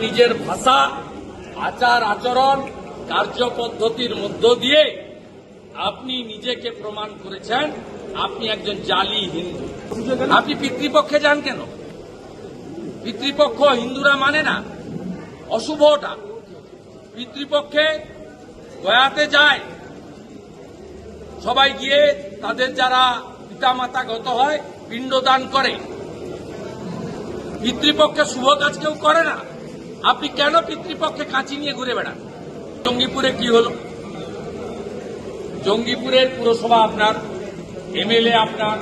নিজের ভাষা, আচার আচরণ, কার্যপদ্ধতির মধ্য দিয়ে আপনি নিজেকে প্রমাণ করেছেন আপনি একজন জালি হিন্দু। আপনি পিতৃপক্ষে যান কেন? পিতৃপক্ষ হিন্দুরা মানে না, অশুভ ওটা। পিতৃপক্ষে গয়াতে যায় সবাই, গিয়ে তাদের যারা পিতামাতা গত হয় পিণ্ডদান করে। পিতৃপক্ষে শুভ কাজ কেউ করে না। আপনি কেন পিতৃপক্ষে কাঁচি নিয়ে ঘুরে বেড়ান? জঙ্গিপুরে কি হলো? জঙ্গিপুরের পুরসভা আপনার, এমএলএ আপনার,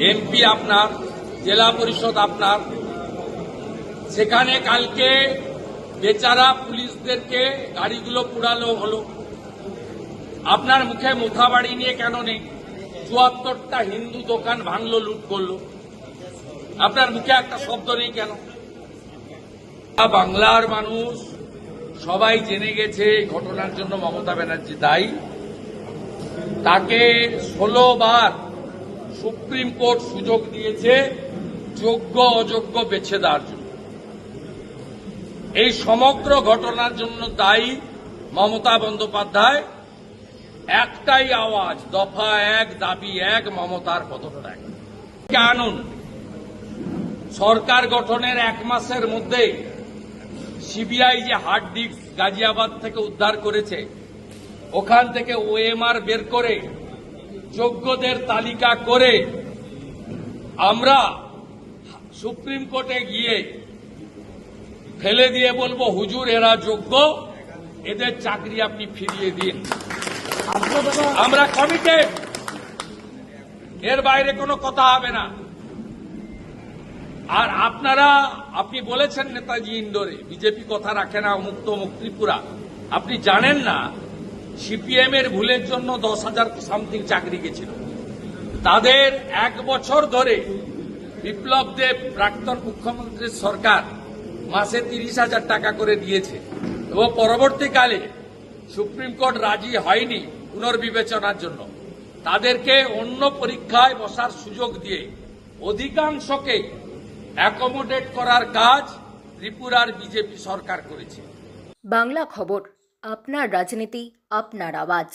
এমপি আপনার, জেলা পরিষদ আপনার। সেখানে কালকে বেচারা পুলিশদেরকে গাড়িগুলো পুড়ালো হলো। আপনার মুখে মুখাবাড়ি নিয়ে কেন নেই? ৭৪টা হিন্দু দোকান ভাঙলো, লুট করলো। আপনার মুখে একটা শব্দ নেই কেন? বাংলার মানুষ সবাই জেনে গেছে এই ঘটনার জন্য মমতা ব্যানার্জি দায়ী। তাকে ১৬ বার সুপ্রিম কোর্ট সুযোগ দিয়েছে যোগ্য অযোগ্য বেছে দেওয়ার জন্য। এই সমগ্র ঘটনার জন্য দায়ী মমতা বন্দ্যোপাধ্যায়। একটাই আওয়াজ, দফা এক, দাবি এক, মমতার পদত্যাগ। আনুন। সরকার গঠনের ১ মাসের মধ্যে সিবিআই যে হার্ড ডিস্ক গাজিয়াবাদ থেকে উদ্ধার করেছে, ওখান থেকে ওএমআর বের করে যোগ্যদের তালিকা করে আমরা সুপ্রিম কোর্টে গিয়ে ফেলে দিয়ে বলবো, হুজুর এরা যোগ্য, এদের চাকরি আপনি ফিরিয়ে দিন। আমরা কমিটেড, এর বাইরে কোনো কথা হবে না। আর আপনি বলেছেন নেতাজি ইন্ডোরে বিজেপি কথা রাখে না, মুক্ত ত্রিপুরা। আপনি জানেন না সিপিএম এর ভুলের জন্য ১০,০০০ সামথিং চাকরি গেছিল। তাদের ১ বছর ধরে বিপ্লব দেব প্রাক্তন মুখ্যমন্ত্রীর সরকার মাসে ৩০,০০০ টাকা করে দিয়েছে, এবং পরবর্তীকালে সুপ্রিম কোর্ট রাজি হয়নি পুনর্বিবেচনার জন্য। তাদেরকে অন্য পরীক্ষায় বসার সুযোগ দিয়ে অধিকাংশকে অ্যাকোমোডেট করার কাজ ত্রিপুরার বিজেপি সরকার করেছে। বাংলা খবর, আপনার রাজনীতি, আপনার আওয়াজ।